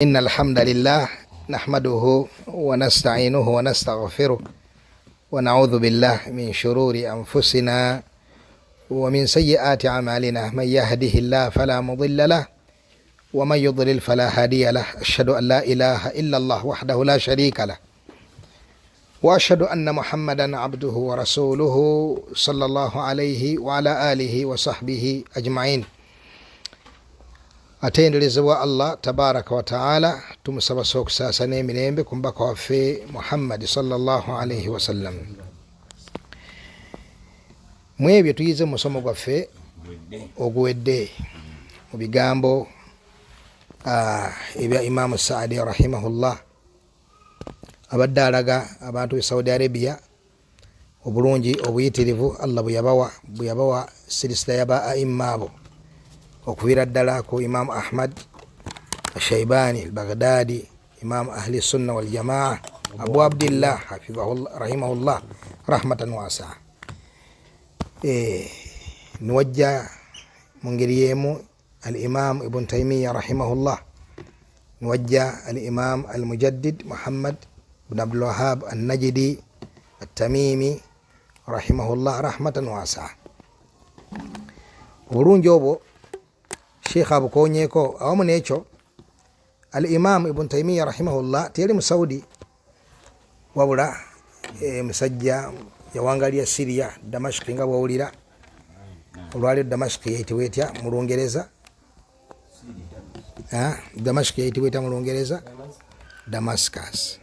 إن الحمد لله نحمده ونستعينه ونستغفره ونعوذ بالله من شرور أنفسنا ومن سيئات أعمالنا. من يهده الله فلا مضل له ومن يضلل فلا هادي له. أشهد أن لا إله إلا الله وحده لا شريك له وأشهد أن محمدا عبده ورسوله صلى الله عليه وعلى آله وصحبه أجمعين. Atendelezebwa Allah tabaraka wa taala, tumusaba sokusasa n'emirembe ku mbaka waffe Muhammad sallallahu alaihi wasallam. Mwebyo tuyize musomo gwaffe oguwedde mu bigambo ebya Imam Saadi rahimahullah abadde alaga abantu e Saudi Arabia obulungi obuyitirivu Allah bwe yabawa sirisita yaba aimma abo okubira ddala ku Imam Ahmad Shaybani al-Baghdadi, Imam Ahli Sunna wal Jamaa, Abu Abdillah hafidhahullah rahimahullah rahmatan wasi'a. Nuwajja mu ngeri yemu al-Imam Ibn Taymiyyah rahimahullah, nuwajja al-Imam al-Mujaddid Muhammad ibn Abdul Wahhab an-Najdi at-Tamimi rahimahullah rahmatan wasi'a. Obulungi obwo Sheikh abukonyeko awamu n'ekyo al-Imam Ibn Taymiyyah rahimahullah teyali mu Saudi wabula musajja yawangalya Syria Damascus nga bwawulira olwali Damascus yayitibwa etya mu Lungereza Damascus yayitibwa etya mu Lungereza Damascus.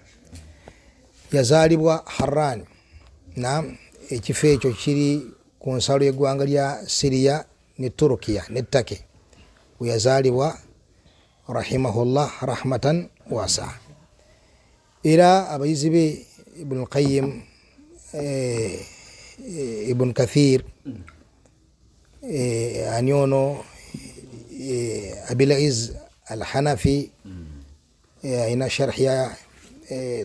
Yazaalibwa Harran ekifo ekyo kiri ku nsalo y'eggwanga lya Syria ne Turkiya ne Turkey weyazaalibwa rahimahullah rahmatan wasi'a. Era abayizi be Ibn Qayyim, Ibn Kathir, anyono Abil Izz al-Hanafi ina sharh ya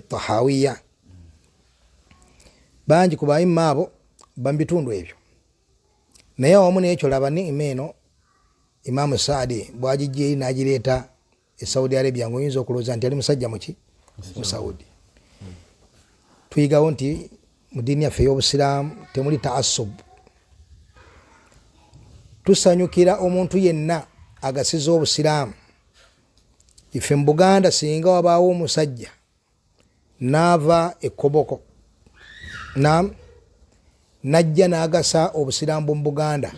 Tahawiyya, bangi ku baimma abo bambitundu ebyo. Naye awamu n'ekyo laba ni'ima eno Imam Saadi bwagijje n'agireeta e Saudi Arabia ng'oyinza okulowooza nti ali musajja muki mu Saudi. Tuyigawo nti mu ddiini yaffe ey'Obusiraamu temuli ta'assub. Tusanyukira omuntu yenna agasiza Obusiraamu. Ife mu Buganda singa wabaawo omusajja n'ava e Koboko najja n'agasa Obusiraamu mu Buganda,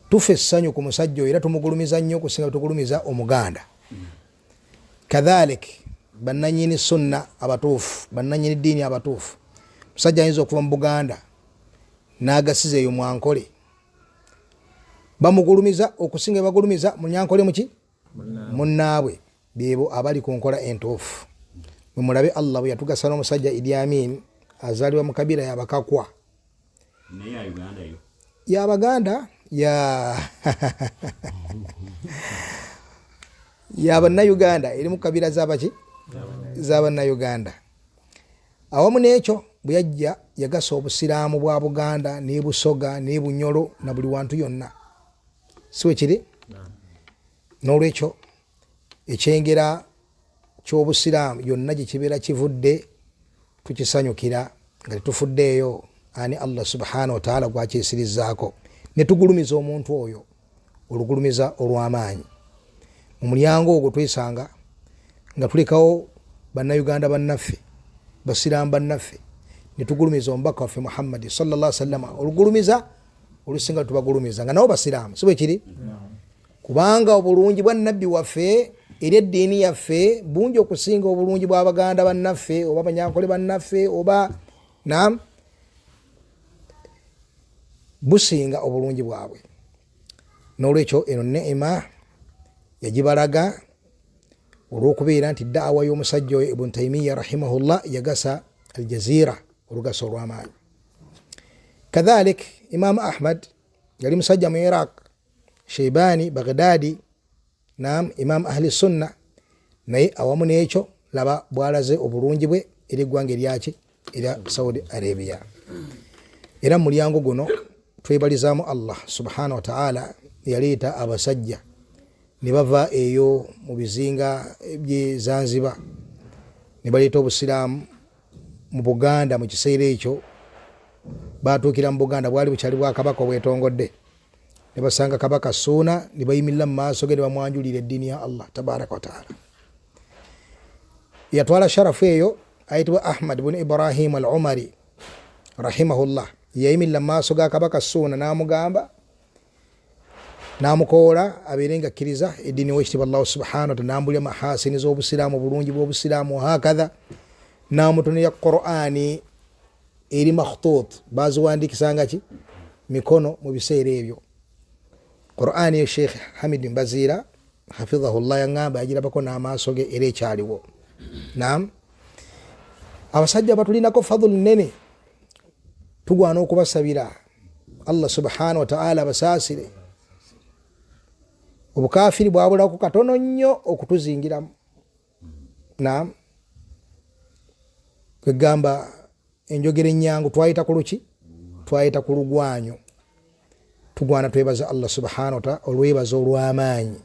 tufe essanyu ku musajja era tumugulumiza nnyo okusinga tugulumiza Omuganda. Kadhalik bannanyini sunna abatuufu, bannanyini ddiini abatuufu, musajja ayinza okuva mu Buganda n'agasiza eyo Mwankole, bamugulumiza okusinga bagulumiza Munyankole muki munnaabwe, beebo abali ku nkola entuufu. Mumulabe Allah bwe yatugasa n'omusajja Idi Amin azaalibwa mu kabira y'Abakakwa y'Abaganda y'Abannayuganda, eri mu kabira z'abaki z'Abannayuganda. Awamu n'ekyo bwe yajja yagasa Obusiraamu bwa Buganda ne Busoga ne Bunyolo na buli wantu yonna, si we kiri? N'olwekyo ekyengera ky'Obusiraamu yonna gye kibeera kivudde tukisanyukira nga tetufuddeeyo ani Allah subhanahu wa ta'ala gwakyesirizzaako, ne tugulumiza omuntu oyo olugulumiza olw'amaanyi. Mu mulyango ogwo twesanga nga tulekawo bannayuganda bannaffe, basiraamu bannaffe, ne tugulumiza omubaka waffe Muhammad sallallahu alaihi wasallam olugulumiza olusinga tubagulumiza nga nabo basiraamu, si bwe kiri? Kubanga obulungi bwa nabbi waffe eri eddiini yaffe bungi okusinga obulungi bw'Abaganda bannaffe oba Abanyankole bannaffe oba businga obulungi bwabwe. N'olwekyo eno ne'ima yagibalaga olw'okubeera nti da'awa y'omusajja oyo Ibn Taymiyyah rahimahullah yagasa Al-Jazeera olugaso olw'amaanyi. Kadhalik Imam Ahmad yali musajja mu Iraq, Shaybani Baghdadi, Imam Ahli Sunna, naye awamu n'ekyo laba bwalaze obulungi bwe eri eggwanga eryaki erya Saudi Arabia. Era mu mulyango guno twebalizaamu Allah subhanahu wa ta'ala yaleeta abasajja ne bava eyo mu bizinga bye Zanzibar ne baleeta obusiraamu mu Buganda. Mu kiseera ekyo batuukira mu Buganda, bwali bukyali bwa kabaka obwetongodde, ne basanga kabaka Ssuuna, ne bayimirira mu maaso ge ne bamwanjulira eddiini ya Allah tabaraka wa taala. Yatwala sharafu eyo ayitibwa Ahmad ibn Ibrahim al-Umari rahimahullah. Yayimirira mu maaso ga kabaka Ssuuna n'amugamba, n'amukoola abeere nga akkiriza eddiini w'ekitiibwa Allah subhanahu wa ta'ala, n'ambulira mahasini z'obusiraamu, obulungi bw'obusiraamu hakadha. N'amutonera Qur'ani eri makhtut, baziwandikisanga ki mikono mu biseera ebyo. Qur'ani yo Sheikh Hamid Mbazira hafidhahullah yangamba yagirabako n'amaaso ge era ekyaliwo. Naam, abasajja batulinako fadhulu nene, tugwana okubasabira Allah subhanahu wa ta'ala abasaasire. Obukafiri bwabulako katono nnyo okutuzingiramu. Naam, kwegamba enjogera ennyangu twayita ku luki, twayita ku lugwanyo. Tugwana twebaza Allah subhanahu wa ta'ala olwebaza olw'amaanyi.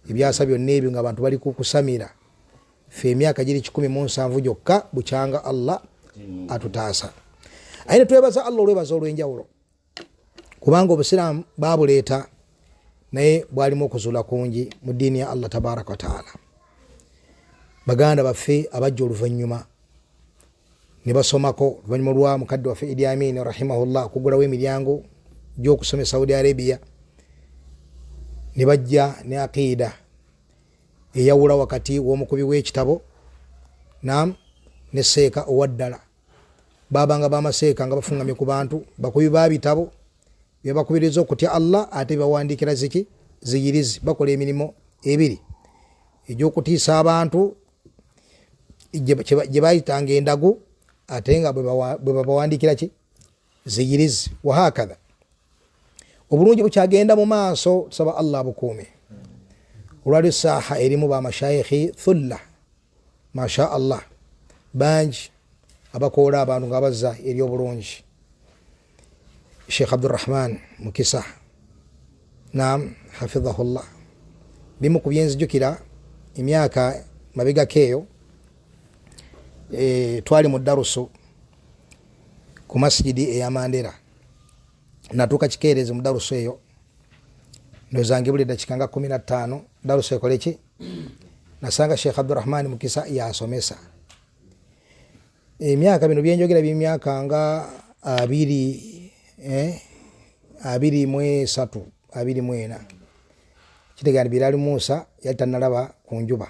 Ebyasa byonna ebyo nga abantu bali kukusamira, fe emyaka giri 17 gyokka bukyanga Allah atutaasa. Aye twebaza Allah olwebaza olw'enjawulo, kubanga obusiraamu babuleeta naye bwalimu okuzuula kungi mu ddiini ya Allah tabaraka wa taala. Baganda baffe abajja oluvannyuma ne basomako oluvannyuma lwa mukadde waffe Idi Amin rahimahullah okugulawo emiryango gy'okusoma Saudi Arabia, ne bajja ne aqiida eyawula wakati w'omukubi w'ekitabo naam ne seeka owaddala. Babanga bamaseeka nga bafungamye ku bantu, bakubi ba bitabo byebakubiriza okutya Allah ate bawandiikira ziki ziyirizi. Bakola emirimu ebiri, egy'okutiisa abantu gye bayitanga endagu, ate nga bwe babawandiikira ki ziyirizi, wahakadha. Obulungi bukyagenda mu maaso, tusaba Allah bukuume. Olwali saaha erimu ba mashayikhi thulla masha Allah bangi abakoola abantu nga bazza eri obulungi. Sheikh Abdurrahman Mukisa naam hafidhahullah, bimu ku byenzijukira emyaka mabegako eyo, twali mu darusu ku masjidi eya Mandera. Natuuka kikeerezi mu darusu eyo, ndowooza buli dakika nga 15 darusu ekole ki, nasanga Sheikh Abdurrahman Mukisa yasomesa. Emyaka bino byenjogera by'emyaka nga 23 24, kitegana Bilali Musa yali tannalaba ku njuba,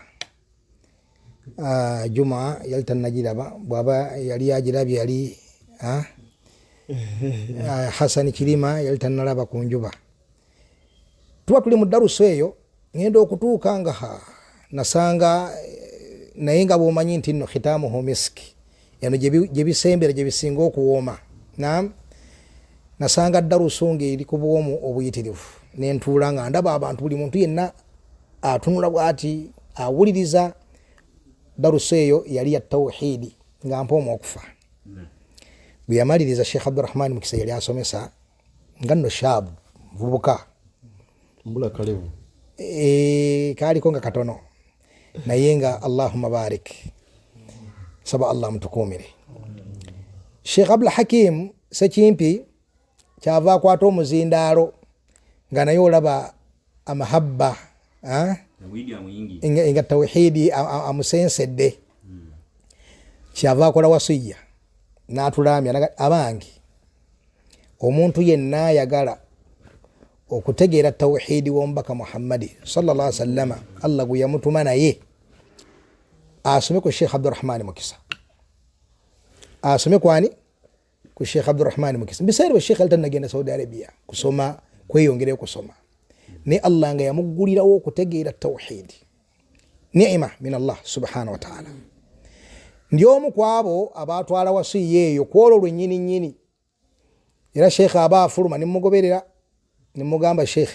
Juma yali tannagiraba, bwaba yali agirabye yali Hasani Kirima yali tannalaba ku njuba. Tuba tuli mu darusu eyo, ngenda okutuuka nga nasanga naye nga bw'omanyi nti nno khitamuhu miski, eno gye bisembera gye bisinga okuwooma. Naam, nasanga darusu ng'eri ku bwomu obuyitirivu, ne ntuula nga ndaba abantu, buli muntu yenna atunula bw'ati awuliriza. Darusu eyo yali ya tawhidi nga mpooma okufa. Bwe yamaliriza Sheikh Abdurrahman Mukisa yali asomesa nga nno shaabu vubuka, mbula kalevu kaaliko nga katono, naye nga Allahumma barik, saba Allah mutukuumire. Sheikh Abdul Hakim Sekimpi kyava akwata omuzindaalo nga naye olaba amahabba nga tawhidi amusensedde, kyava akola wasiya n'atulamya, abange omuntu yenna ayagala okutegeera tawhidi w'omubaka Muhammadi sallallahu alaihi wasallam, Allah gwe yamutuma naye asome ku Sheikh Abdurrahman Mukisa, asome kwani ku Sheikh Abdurrahman Mukisa. Biseera bwe Sheikh altannagenda Saudi Arabia kusoma, kweyongereyo kusoma, ne Allah nga yamuggulirawo okutegeera tawhidi, ni'ima min Allah subhanahu wa ta'ala. Ndi omu ku abo abatwala wasiya eyo kwolwo lwennyini nnyini, era Sheikh aba afuluma, nimugoberera nimugamba Sheikh,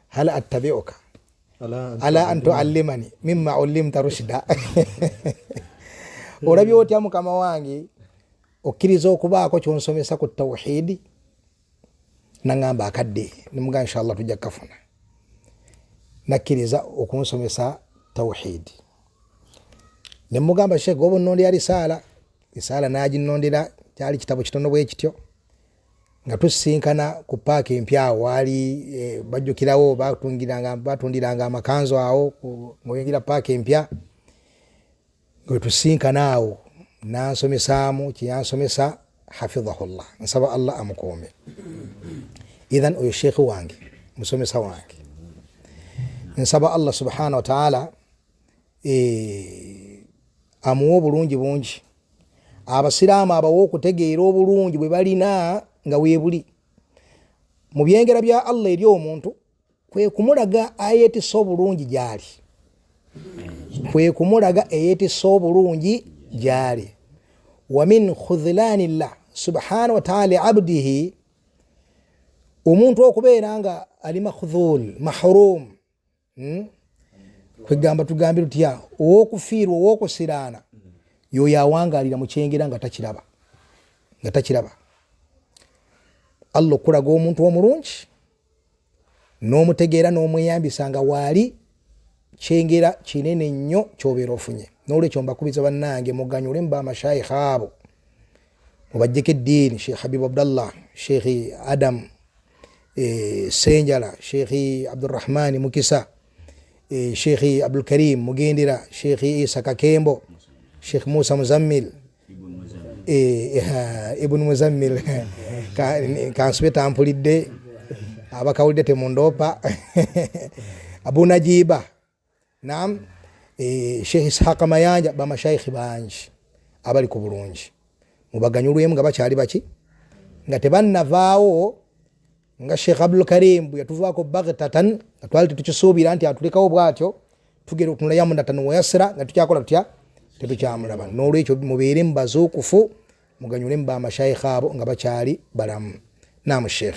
hal attabi'uka ala an tu'allimani mimma ullimta rushda. Olabye otya mukama wange okkiriza okubaako kyonsomesa ku tawhidi? Nangamba akadde, nimugamba inshallah tujja kafuna. nakkiriza okunsomesa tawhid. Ne mugamba Sheikh obo nnondera risaala n'aginnondera kyali kitabo kitono bwe kityo nga tusinkana ku paaka empya waali bajjukirawo batundiranga amakanzo awo ng'oyingira paaka empya nga tusinkana awo nansomesaamu kyeyansomesa hafidhahullah nsaba Allah amukuume. Idhan oyo sheikh wange musomesa wange nsaba Allah subhanahu wa ta'ala amuwa obulungi bungi abasiraamu abawa okutegeera obulungi bwe balina nga weebuli mu byengera bya Allah eri omuntu kwe kumulaga ayetisa obulungi gyali, kwe kumulaga ayetisa obulungi gyali. Wa min khudhlanillah subhanahu wa ta'ala abdihi, omuntu okubeera nga ali makhdhul mahrum kwegamba tugambira tutya owokufiirwa owokusiraana yoyo awangalira mu kyengera nga takiraba. Allah okulaga omuntu omulungi n'omutegeera n'omweyambisa nga waali kyengera kinene nnyo ky'obeera ofunye. N'olwekyo mbakubiza bannange muganyule mu bamashayikh abo mubajjeko eddiini, Sheikh Habib Abdallah, Sheikh Adam Senjala, Sheikh Abdurrahman Mukisa, Sheikh Abdul Karim Mugendera, Sheikh Isa Kakembo, Sheikh Musa Muzammil, Ibn Muzammil kansweta ampulidde abakawulidde temundopa Abu Najiba naam Sheikh Ishaq Mayanja bamashayikh bangi abali ku bulungi mubaganyulwemu nga bakyali baki nga tebannavaawo nga Sheikh Abdul Karim bwe yatuvaako baghtatan nga twali tetukisuubira nti atulekawo bwatyo tugera otunula yamunatan wayasira nga tukyakola tutya tetukyamulaba. N'olwekyo mubeere mubazuukufu muganyule mu bamashayikh abo nga bakyali balamu. Naam Sheikh.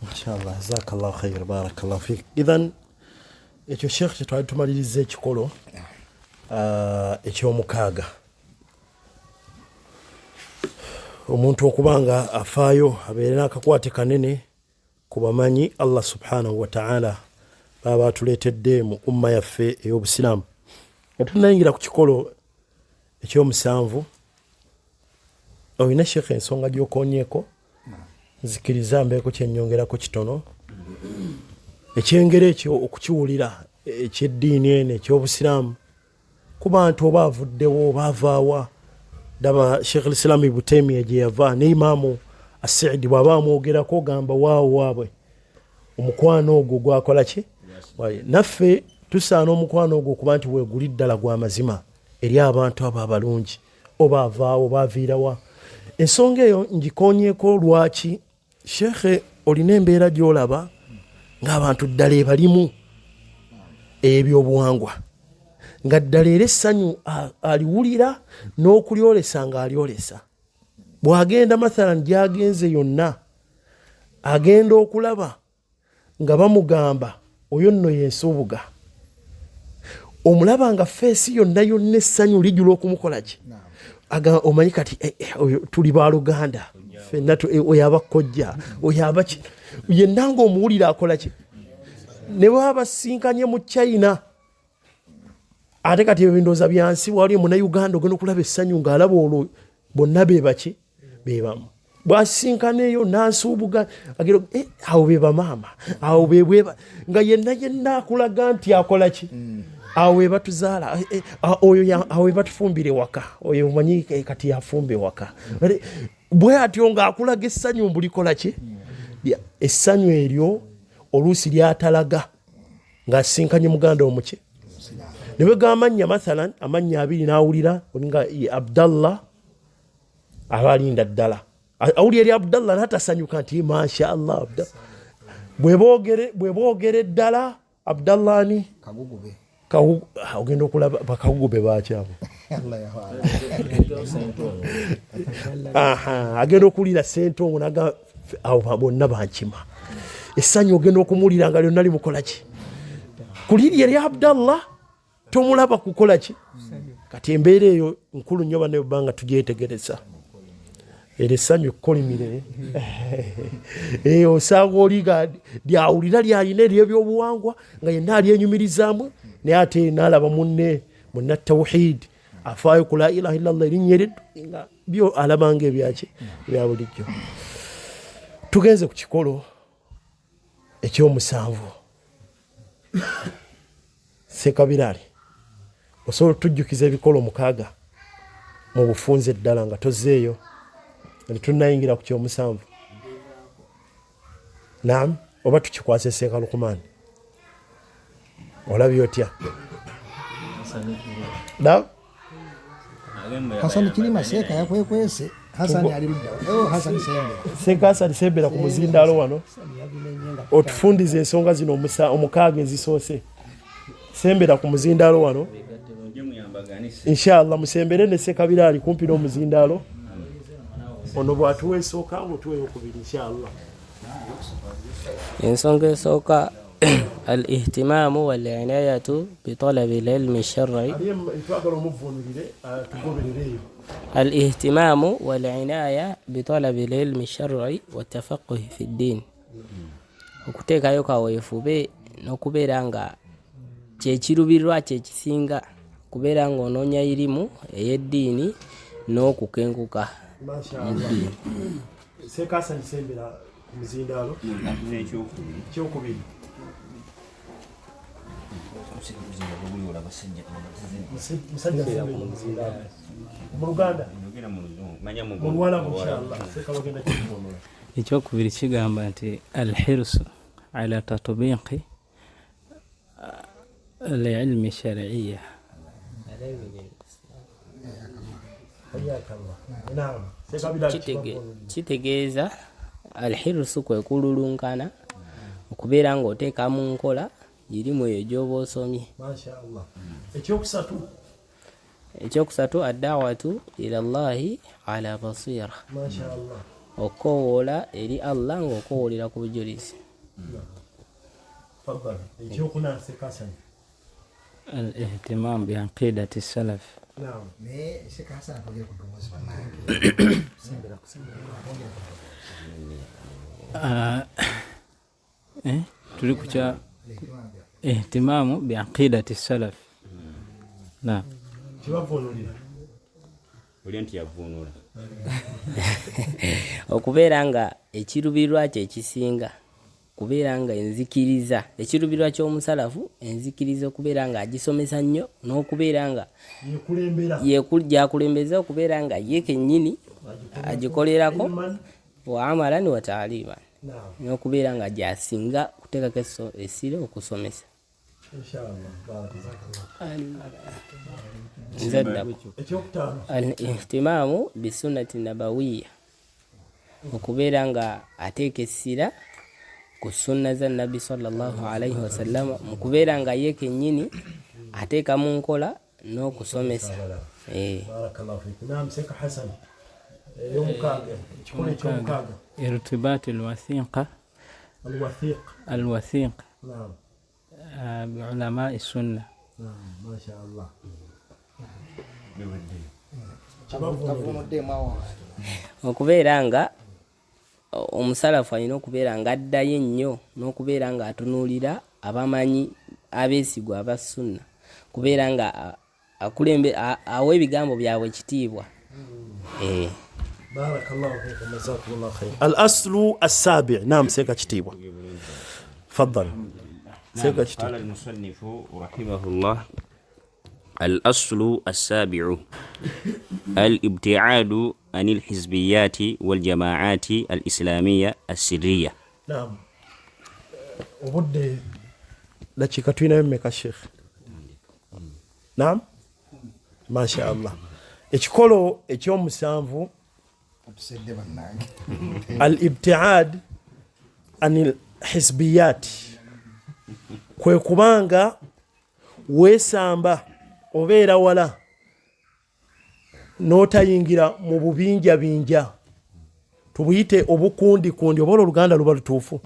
Inshallah, jazakallahu khair, barakallahu fik. Idhan ekyo Sheikh kyetwali tumaliriza ekikolo ekyomukaaga, omuntu okubanga afaayo abeere n'akakwate kanene ku bamanyi Allah subhanahu wa ta'ala baba atuleetedde mu umma yaffe ey'obusiraamu. Nga tunayingira ku kikolo ekyomusanvu, olina Sheikh ensonga gy'okoonyeeko, nzikiriza mbeeko kyennyongerako kitono. Ekyengero ekyo okukiwulira ekyeddiini eno eky'obusiraamu ku bantu oba avuddewo oba avaawa. Daba Sheikh al-Islam Ibn Taymiyyah gye yava ne Imaamu As-Sa'idi bw'aba amwogerako gamba waawo waabwe omukwano ogwo gwakola ki? Naffe tusaana omukwano ogwo okuba nti weeguli ddala gwa mazima eri abantu abo abalungi oba avaawo oba aviirawa. Ensonga eyo ngikoonyeeko lwaki Sheikh olina embeera gy'olaba ng'abantu ddala ebalimu ebyobuwangwa nga ddala era essanyu aliwulira n'okulyolesa nga alyolesa. Bw'agenda mathalan gy'agenze yonna agenda okulaba nga bamugamba oyo nno yensuubuga, omulaba nga feesi yonna yonna essanyu lijula okumukola ki? Omanyi kati oyo tuli baaluganda ffenna oyo abakkojja oyo abaki yenna ng'omuwulira akola ki? Ne baba basinkanye mu China ate kati ebindooza byansi wali Munnayuganda ogenda okulaba essanyu ng'alaba olwo bonna be baki? Bebamu. Bwasinkana eyo nansuubuga agera awo be bamaama awo bebweba nga yenna akulaga nti akola ki? Awo we batuzaala oyo awo we batufumbire waka oyo omanyi kati yafumbe waka bwe atyo ng'akulaga essanyu mbulikola ki? Essanyu eryo oluusi lyatalaga ng'asinkanye muganda omuki ne bwe gamannya mathalan amannya abiri n'awulira nga Abdallah aba alinda ddala awulira eri Abdallah n'atasanyuka nti masha Allah bwe boogere ddala Abdallah ni ogenda okulaba bakagugube bakyabo agenda okuwulira Ssentongo naga awo bonna bankima essanyu ogenda okumuwulira nga lyonna limukola ki? Kulirya eri Abdallah tomulaba kukola ki? Kati embeera eyo nkulu nnyo banne banga tugyetegereza. era essanyu ekkolimire osanga oliga lyawulira lyalina ery'ebyobuwangwa nga yenna alyenyumirizaamu naye ate naalaba munne tawhid afaayo ku la ilaha illallah erinnya eriddu nga byo alabanga ebyaki bya bulijjo. Tugenze ku kikolo ekyomusanvu. Sekabirali osobola tujjukiza ebikolo 6 mu bufunze ddala nga tozzeeyo nga tunnayingira ku kyomusanvu. Naam, oba tukikwase Seeka Lukumani olabye otya? Naam, Hasani Kirima Seeka yakwekwese. Hasani ali ludda. Hasani Sembera. Seeka Hasani Sembera ku muzindaalo wano otufundiza ensonga zino 6 ezisoose. Sembera ku muzindaalo wano inshallah musembere ne Sekabirali kumpi n'omuzindaalo ono bw'atuwa esooka mutuwe eyokubiri inshallah. ensonga esooka al-ihtimaamu wal-inaayatu bitalabi al-ilmi ash-shar'i. twagala omuvvuunulire tugoberereyo. al-ihtimaamu wal-inaaya bitalabi al-ilmi ash-shar'i wat-tafaqquhi fi ddin. okuteekayo kaweefube n'okubeera nga kyekiruubirwa kyekisinga kubeera ng'onoonya irimu ey'eddiini n'okukenkuka mu ddiini. Seeka Hasani Sembera ku muzindaalo ekyokubiri. Musajja Sembera ku muzindaalo mu Luganda mu Luwalabu inshallah. Seeka bagenda kikuvunula. Ekyokubiri kigamba nti al-hirsu ala tatbiqi al-ilmi ash-shar'iyya. Kitegeeza al-hirsu kwe kululunkana okubeera ng'oteeka mu nkola irimu eyo gy'oba osomye. Mashaallah. Ekyokusatu ad-da'watu ila Allahi ala basira. Mashaallah. Okowoola eri Allah ng'okowoolera ku bujulizi. Fadhali. Ekyokuna Seeka Hasani. Al-ihtimam bi aqidati salaf. Naam. Ne Seeka Hasani akogera ku ddoboozi bannange. Sembera tuli ku kya ihtimamu bi aqidati salaf. Naam. Kibavunulira. Oli nti yavunula. Okubeera nga ekirubirwa kye kisinga kubeera nga enzikiriza ekirubirwa ky'omusalafu enzikiriza okubeera nga agisomesa nnyo n'okubeera nga gyakulembeza okubeera nga ye kennyini agikolerako wa amalan wa taaliman n'okubeera nga gyasinga kuteekako essire okusomesa. al-ihtimaamu bisunnati nabawiyya okubeera nga ateeka essira ku sunna za nabbi sallallahu alaihi wasallam mu kubeera nga ye kennyini ateeka mu nkola n'okusomesa. Barakallahu fiikum. Naam, Seeka Hasani. Ey'omukaaga ekikolo eky'omukaaga. irtibaati al-wathiqa al-wathiq bi ulama sunna. Mashaallah. okubeera nga omusalafu alina okubeera nga addayo ennyo n'okubeera nga atunuulira abamanyi abeesigwa aba sunna kubeera nga awa ebigambo byabwe ekitiibwa. Barakallahu fiikum. Jazakumullahu khayr. Al-aslu as-sabi'. Naam, Seeka kitiibwa. Tfaddal. Seeka kitiibwa. قال المصنف رحمه الله: الأصل السابع الابتعاد عن الحزبيات والجماعات الإسلامية السرية. Naam. Obudde dakika tulinayo mmeka Sheikh? Naam. Mashaallah. Ekikolo ekyomusanvu atusedde bannange. al-ibtiad anil hizbiyat kwe kubanga weesamba obeera wala n'otayingira mu bubinjabinja tubuyite obukundikundi oba oluganda luba lutuufu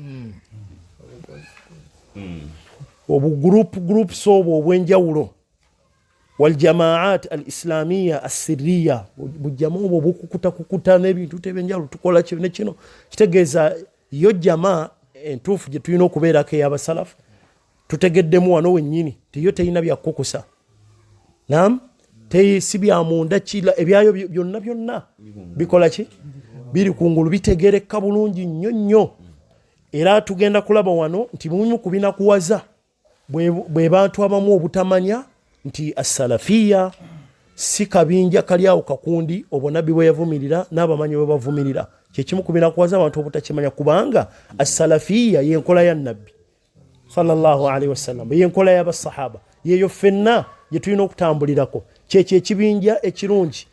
obugroups obwo obw'enjawulo waljamaat al islamiya assiriya bujama obwo bukukuta n'ebintu tebenjalo tukola kino ne kino kitegeeza yo jamaa entuufu gye tulina okubeerako ey'abasalafu tutegeddemu wano wennyini tiyo teyina byakukusa nam si byamunda kila ebyayo byonna bikola ki biri kungulu bitegereka bulungi nnyo era tugenda kulaba wano nti mumu kubinakuwaza bwe bantu abamu obutamanya nti asalafiya si kabinja kali awo kakundi obunabi bwe yavumirira n'abamanyi bwe bavumirira kyekimu kubinakuwaza abantu obutakimanya kubanga asalafiya yenkola ya nabbi sallallahu alaihi wasallam yenkola y'abasahaba yeyo fenna gye tulina okutambulirako kyekyo ekibinja ekirungi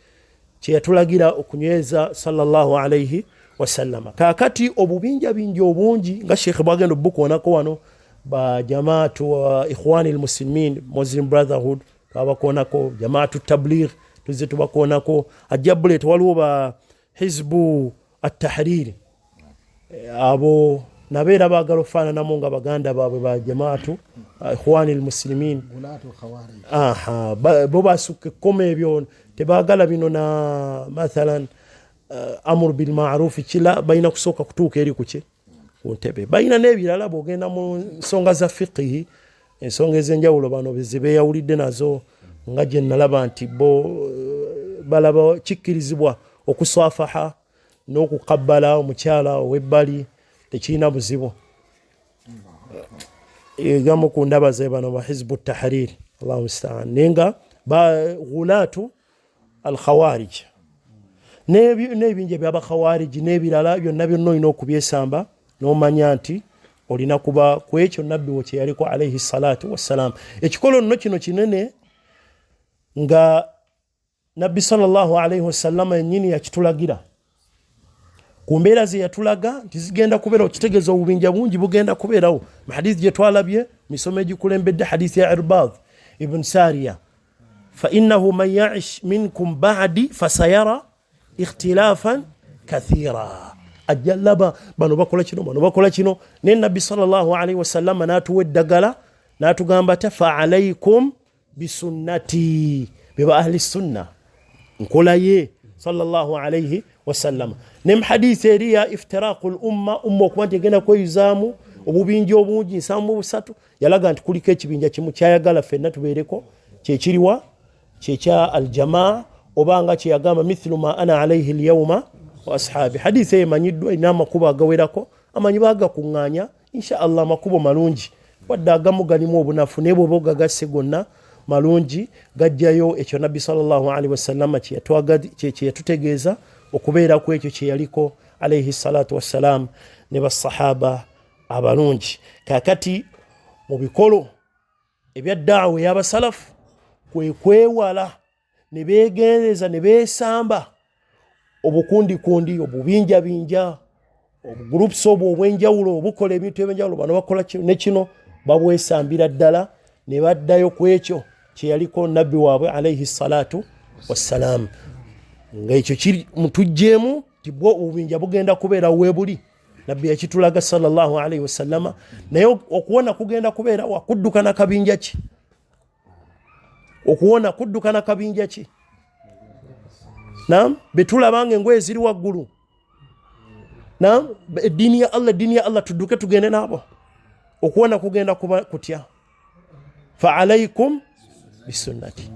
kyeyatulagira okunyweza sallallahu alaihi wasallama kakati obubinja bingi obungi nga Sheikh bwagenda obukuonako wano ba jamaatu wa ikhwani almuslimin Muslim Brotherhood twabakuonako jamaatu tabligh tuze tubakuonako ajabule waliwo ba hizbu at-tahrir abo nabeera baagala okufaananamu nga baganda baabwe ba jamaatu ikhwani almuslimin bo basukka ekkoma ebyo tebaagala bino na mathalan amur bil ma'ruf kila bayina kusooka kutuuka eri kuki kuntebe bayina n'ebirala bwogenda mu nsonga za fiqhi ensonga ez'enjawulo bano bezibeeyawulidde nazo nga gye nalaba nti bo balaba kikkirizibwa okuswafaha n'okukabbala omukyala ow'ebbali tekirina buzibu egamu ku ndaba ze bano ba hizbu tahrir allahu mustaan nenga ba ghulatu al khawarij n'ebinja byaba khawarij n'ebirala byonna byonna olina okubyesamba n'omanya nti olina kuba ku ekyo nabbi wo kye yaliko alaihi salatu wassalam ekikolo nno kino kinene nga nabbi sallallahu alaihi wasallama yennyini yakitulagira ku mbeera ze yatulaga nti zigenda kubeerawo kitegeeza obubinja bungi bugenda kubeerawo mu hadithi gye twalabye misomo egikulembedde hadithi ya Irbad ibn Sariya fa innahu man ya'ish minkum ba'di fasayara ikhtilafan kathira ajalaba bano bakola kino ne nabbi sallallahu alaihi wasallam n'atuwa eddagala n'atugamba tafa alaikum bisunnati beba ahli sunna nkola ye sallallahu alaihi wasallam nem hadith eriya iftiraqul umma okuba nti egenda kweyuzaamu obubinja obungi nsamu busatu yalaga nti kuliko ekibinja kimu kyayagala ffenna tubeereko kyekiriwa kyekya aljamaa obanga kyeyagamba mithlu ma ana alaihi alyawma wa ashabi hadith emanyiddwa ina amakubo agawerako amanyi bagakuŋŋaanya insha allah amakubo malungi wadde agamu galimu obunafu naye bw'oba ogagasse gonna malungi gajjayo ekyo nabbi sallallahu alaihi wasallama kyeyatutegeeza okubeera ku ekyo kyeyaliko alaihi salatu wassalam ne basahaba abalungi kakati mu bikolo ebya daawa ey'abasalafu kwe kwewala ne beegendereza ne beesamba obukundikundi obubinjabinja obugroups obwo obwenjawulo obukola ebintu ebyenjawulo bano bakola ne kino babwesambira ddala ne baddayo ku ekyo kyeyaliko nabbi waabwe alaihi salatu wassalam nga ekyo kiri mutujjeemu ti bwo obubinja bugenda kubeera weebuli nabbi yakitulaga sallallahu alaihi wasallama naye okuwona kugenda kubeera wakuddukana kabinja ki okuwona kuddukana kabinja ki naam betulabanga engoye ziri waggulu naam eddiini ya allah tudduke tugende naabo okuwona kugenda kuba kutya fa alaikum bisunnati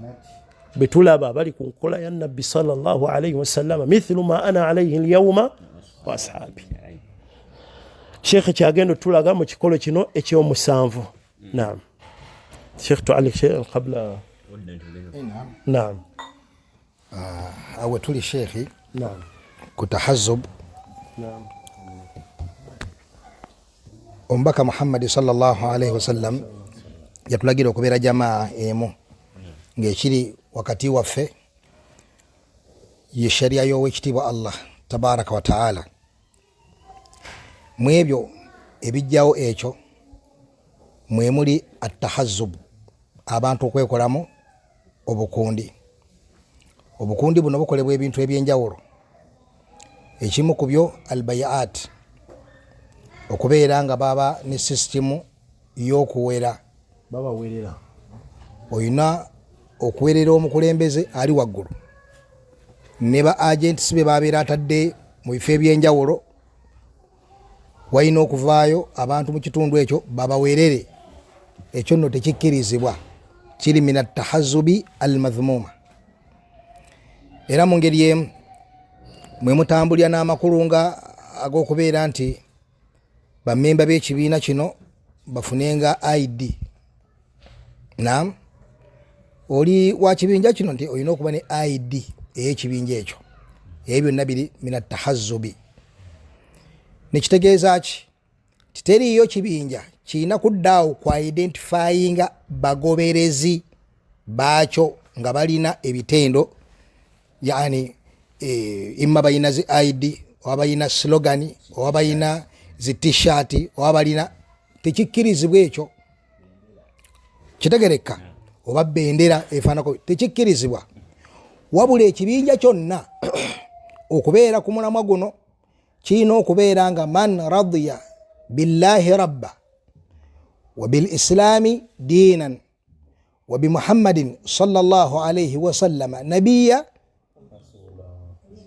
betulaba bali ku nkola ya nabbi sallallahu alaihi wasallama mithlu ma ana alaihi alyawma wa ashabi sheikh kyagenda tulaga mu kikolo kino ekyomusanvu naam sheikh tu'allik shay qabla naam awe tuli sheikhi naam kutahazub naam ombaka Muhammad sallallahu alaihi wasallam yatulagira okubeera jamaa emu ng'ekiri wakati waffe ye sharia y'owekitiibwa Allah tabaraka wa taala mu ebyo ebijjawo ekyo mwe muli attahazub abantu okwekolamu obukundi buno bukolebwa ebintu ebyenjawulo ekimu ku byo albayaat okubeera nga baba ne sisitimu y'okuwera babawerera oyina okuwerera omukulembeze ali waggulu ne ba agents be babeera atadde mu bifo ebyenjawulo, walina okuvaayo abantu mu kitundu ekyo babawerere. Ekyo nno tekikkirizibwa, kiri min atahazubi almadhmuma. Era mu ngeri emu mwe mutambulira n'amakulu nga ag'okubeera nti bammemba b'ekibiina kino bafunenga ID. Naam, oli wa kibinja kino nti olina okuba ne ID ey'ekibinja ekyo. Ebyo byonna biri min atahazubi. Nekitegeeza ki? Titeriyo kibinja kirina kuddaawo kwa identifyinga bagoberezi baakyo nga balina ebitendo, yani imma balina zi ID oba balina slogan oba balina zi t-shirt oba balina, tekikkirizibwa ekyo. Kitegereka oba bendera efaanako, tekikkirizibwa. Wabula ekibinja kyonna okubeera ku mulamwa guno kirina okubeera nga man radiya billahi rabba wa bil islami diinan wa bi muhammadin sallallahu alayhi wa sallama nabiya,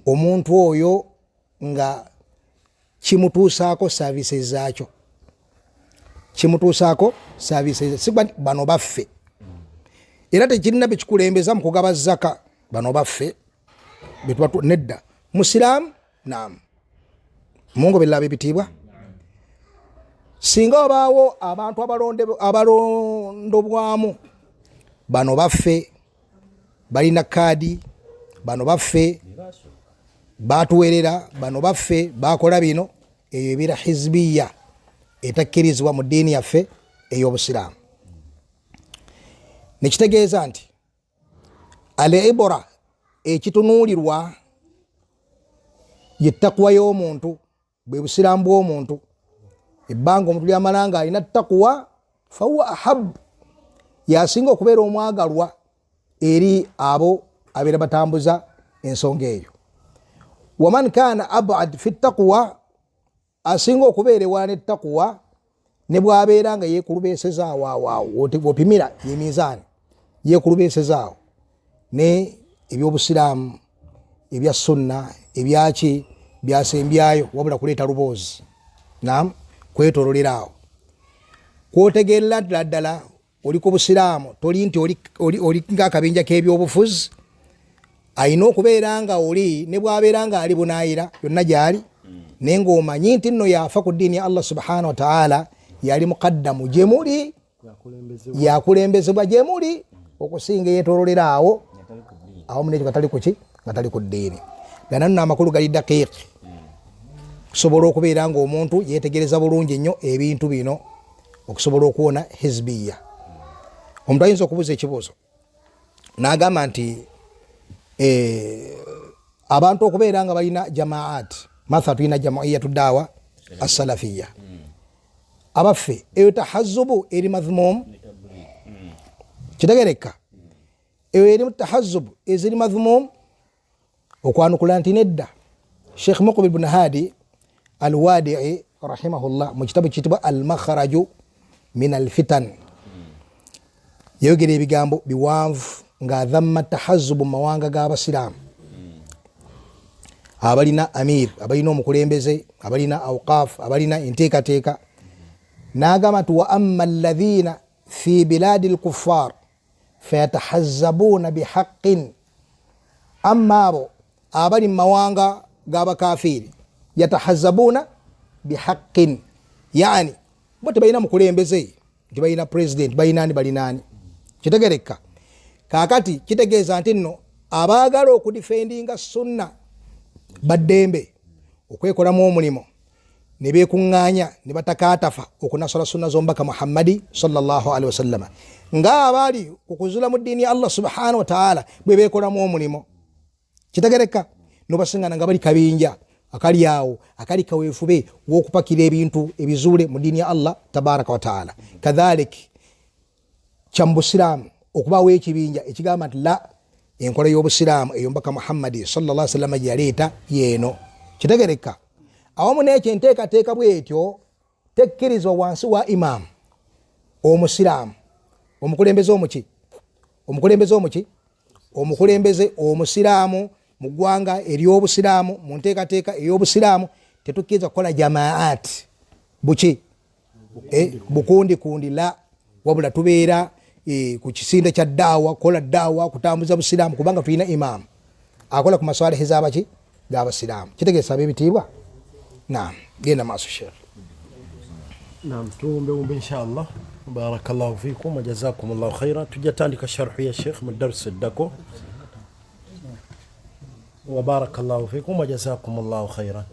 omuntu oyo nga kimutuusaako services zaakyo, kimutuusaako services. Sigwa bano baffe, era tekirina bekikulembeza mu kugaba zaka, bano baffe betubatu nedda musiraamu. Naam, mungu billahi bitiibwa. Singa obaawo abantu abalondobwamu, bano baffe balina kaadi, bano baffe batuwerera, bano baffe bakola bino, eyo ebira hizbiya etakkirizibwa mu ddiini yaffe ey'obusiraamu. Nekitegeeza nti al-ibra, ekitunuulirwa yettaqwa y'omuntu, bwe busiraamu bw'omuntu. Ebbanga omuntu lyamalanga alina ttaqwa fahuwa ahabu, yasinga okubeera omwagalwa eri abo abeera batambuza ensonga eyo. Waman kaana abad fi ttaqwa, asinga okubeera ewaana ettaqwa ne bwabeera nga yeekulubeesezaawo awo wopimira ye mizaani, yeekulubeesezaawo ne ebyobusiraamu ebya sunna ebyaki byasembyayo, wabula kuleeta luboozi. Naam, kwetololerawo kwotegeerera ddala oli ku busiraamu, toli nti oli ng'akabinja k'ebyobufuzi. Ayina okubeera nga oli ne bwabeera nga ali bunaayira yonna gyali, naye ng'omanyi nti nno yafa ku ddiini ya Allah subhanahu wa ta'ala, yali muqaddamu gye muli, yakulembezebwa gye muli, okusinga yeetololera awo munekyo nga tali kuki, nga tali ku ddiini. Gana nno amakulu gali daqiiqi, okusobola okubeera nga omuntu yeetegereza bulungi nnyo ebintu bino, okusobola okuwona hizbiya. Omuntu ayinza okubuuza ekibuuzo n'agamba nti abantu okubeera nga balina jamaat, mathala tulina jamaiyatu daawa as-salafiya, abaffe eyo tahazubu eri madhmum, kitegereka eyo eri tahazubu eziri madhmum. Okwanukula nti nedda Sheikh Muqbil ibn Hadi al-Wadi'i rahimahullah mu kitabu kitibwa al-makhraju min al-fitan yogera ebigambo biwanvu ng'adhamma tahazubu mawanga g'abasiraamu, abalina amir, abalina omukulembeze, abalina awqaf, abalina enteekateeka. N'agamba nti wa amma alladhina fi biladi al-kuffar fayatahazabuuna bihaqqin, amma abo abali mu mawanga g'abakafiiri yatahazabuuna bihaqqin, yani bo tebalina mukulembeze, tebalina president, balinaani balinaani. Kitegereka kaakati kitegeeza nti nno abaagala okudifendinga sunna baddembe okwekolamu omulimu ne beekuŋŋaanya ne batakaatafa okunasala sunna z'omubaka Muhammadi sallallahu alaihi wasallama, ng'abaali okuzula mu ddiini ya Allah subhanahu wa ta'ala bwe beekolamu omulimu. Kitegereka nobasingana nga bali kabinja akali awo akali kaweefube w'okupakira ebintu ebizuule mu ddiini ya Allah tabaraka wa ta'ala. Kadhalik kya busiraamu okubaawo ekibinja ekigamba nti la, enkola y'obusiraamu ey'omubaka Muhammadi sallallahu alaihi wasallam gye yaleeta yeeno. Kitegereka awamu n'ekyo enteekateeka bw'etyo tekkirizwa wansi wa imaamu omusiraamu, omukulembeze omuki omukulembeze omuki omukulembeze omusiraamu mu ggwanga ery'obusiraamu mu nteekateeka ey'obusiraamu tetukkiriza kukola jamaat buki bukundikundi la wabula tubeera ku kisinde kya daawa kukola daawa kutambuza busiraamu kubanga tulina imaamu akola ku maswalihi zabaki g'abasiraamu kitegeeza ab'ebitiibwa naam genda maaso sheekh naam tuwumbe inshallah barakallahu fikum wa jazakumullahu khaira tujja tandika sharhu ya sheekh mu darsi eddako wa barakallahu fikum wa jazakumullahu khaira